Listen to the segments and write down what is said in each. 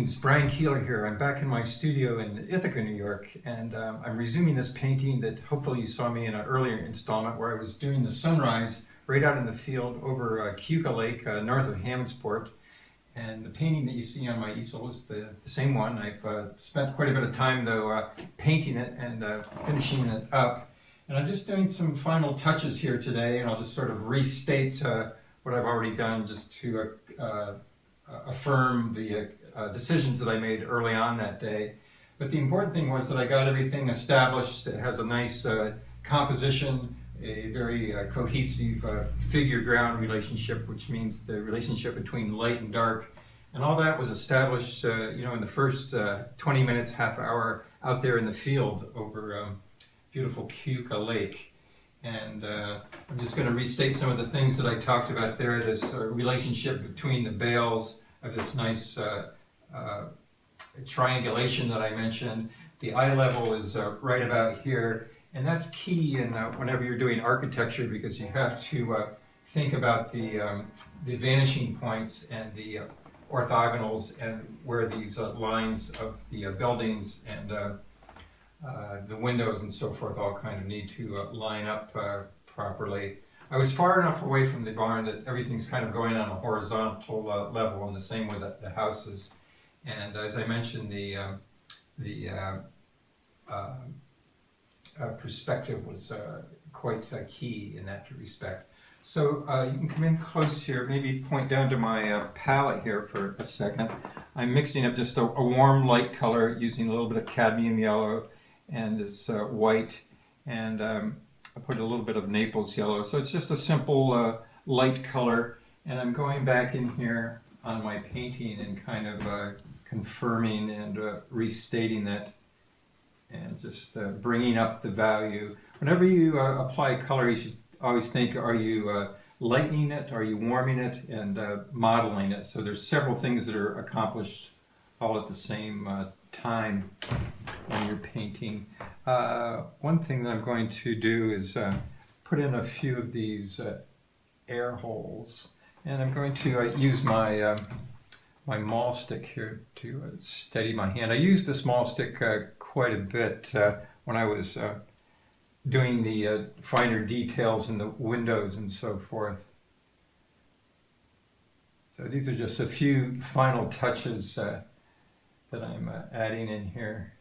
Greetings, Brian Keeler here. I'm back in my studio in Ithaca, New York, and I'm resuming this painting that hopefully you saw me in an earlier installment where I was doing the sunrise right out in the field over Keuka Lake north of Hammondsport. And the painting that you see on my easel is the same one. I've spent quite a bit of time though painting it and finishing it up. And I'm just doing some final touches here today, and I'll just sort of restate what I've already done just to affirm the decisions that I made early on that day. But the important thing was that I got everything established. It has a nice composition, a very cohesive figure-ground relationship, which means the relationship between light and dark. And all that was established in the first 20 minutes, half hour out there in the field over beautiful Keuka Lake. And I'm just going to restate some of the things that I talked about there, this relationship between the bales of this nice triangulation that I mentioned. The eye level is right about here, and that's key in whenever you're doing architecture, because you have to think about the vanishing points and the orthogonals and where these lines of the buildings and the windows and so forth all kind of need to line up properly. I was far enough away from the barn that everything's kind of going on a horizontal level in the same way that the house is. And as I mentioned, the perspective was quite key in that respect. So you can come in close here, maybe point down to my palette here for a second. I'm mixing up just a warm light color using a little bit of cadmium yellow and this white, and I put a little bit of Naples yellow. So it's just a simple light color, and I'm going back in here on my painting and kind of confirming and restating that, and just bringing up the value. Whenever you apply color, you should always think, are you lightening it, are you warming it, and modeling it? So there's several things that are accomplished all at the same time when you're painting. One thing that I'm going to do is put in a few of these air holes, and I'm going to use my my maul stick here to steady my hand. I used this maul stick quite a bit when I was doing the finer details in the windows and so forth. So these are just a few final touches that I'm adding in here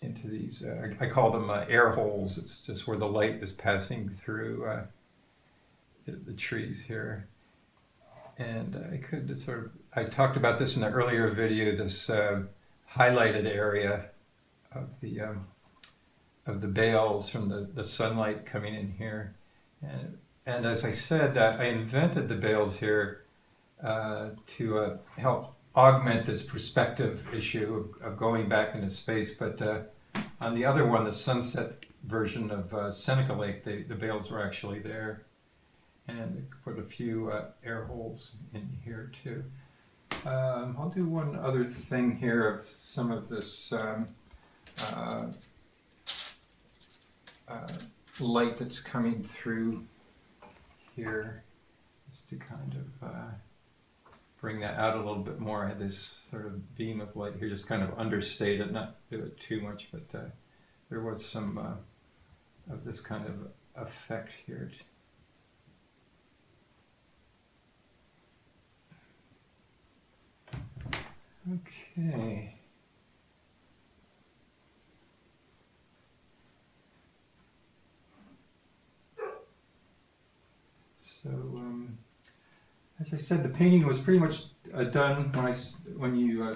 into these, I call them air holes. It's just where the light is passing through the trees here. And I could sort of, I talked about this in the earlier video, this highlighted area of the bales from the sunlight coming in here. And as I said, I invented the bales here to help augment this perspective issue of going back into space. But on the other one, the sunset version of Seneca Lake, the bales were actually there. And put a few air holes in here too. I'll do one other thing here of some of this light that's coming through here, just to kind of bring that out a little bit more. I had this sort of beam of light here, just kind of understate it, not do it too much, but there was some of this kind of effect here. Okay. So, as I said, the painting was pretty much done when you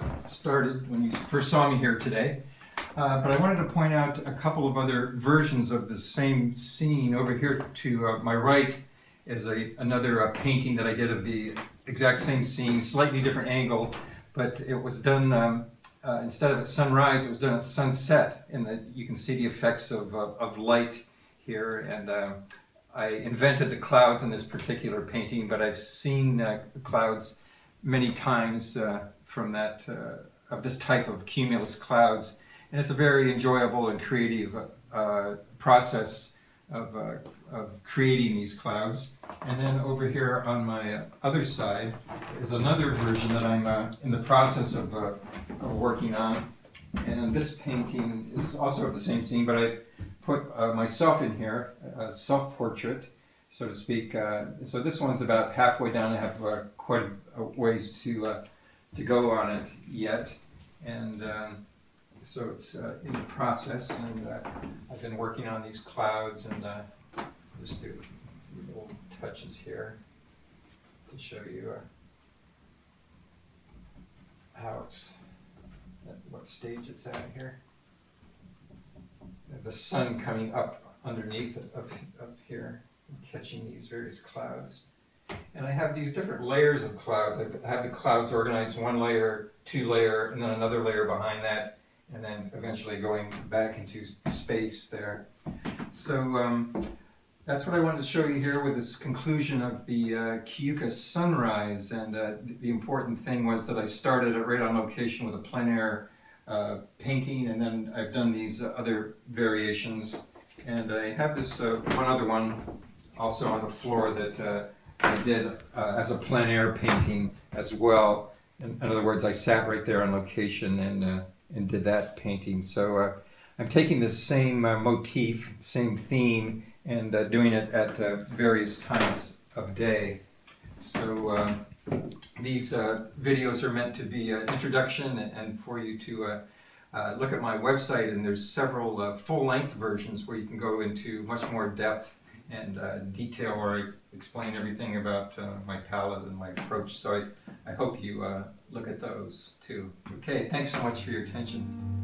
first saw me here today. But I wanted to point out a couple of other versions of the same scene. Over here to my right is another painting that I did of the exact same scene, slightly different angle. But it was done, instead of at sunrise, it was done at sunset, and you can see the effects of light here. And I invented the clouds in this particular painting, but I've seen the clouds many times from that, of this type of cumulus clouds. And it's a very enjoyable and creative process of of creating these clouds. And then over here on my other side is another version that I'm in the process of working on. And this painting is also of the same scene, but I've put myself in here, a self-portrait, so to speak. So this one's about halfway down. I have quite a ways to go on it yet. And so it's in the process, and I've been working on these clouds, and just do a few little touches here to show you how it's, at what stage it's at here. The sun coming up underneath of here, and catching these various clouds. And I have these different layers of clouds. I have the clouds organized, one layer, two layer, and then another layer behind that, and then eventually going back into space there. So that's what I wanted to show you here with this conclusion of the Keuka sunrise. And the important thing was that I started it right on location with a plein air painting, and then I've done these other variations. And I have this one other one also on the floor that I did as a plein air painting as well. In other words, I sat right there on location and did that painting. So I'm taking the same motif, same theme, and doing it at various times of day. So these videos are meant to be an introduction and for you to look at my website, and there's several full-length versions where you can go into much more depth and detail or explain everything about my palette and my approach. So I hope you look at those too. Okay, thanks so much for your attention.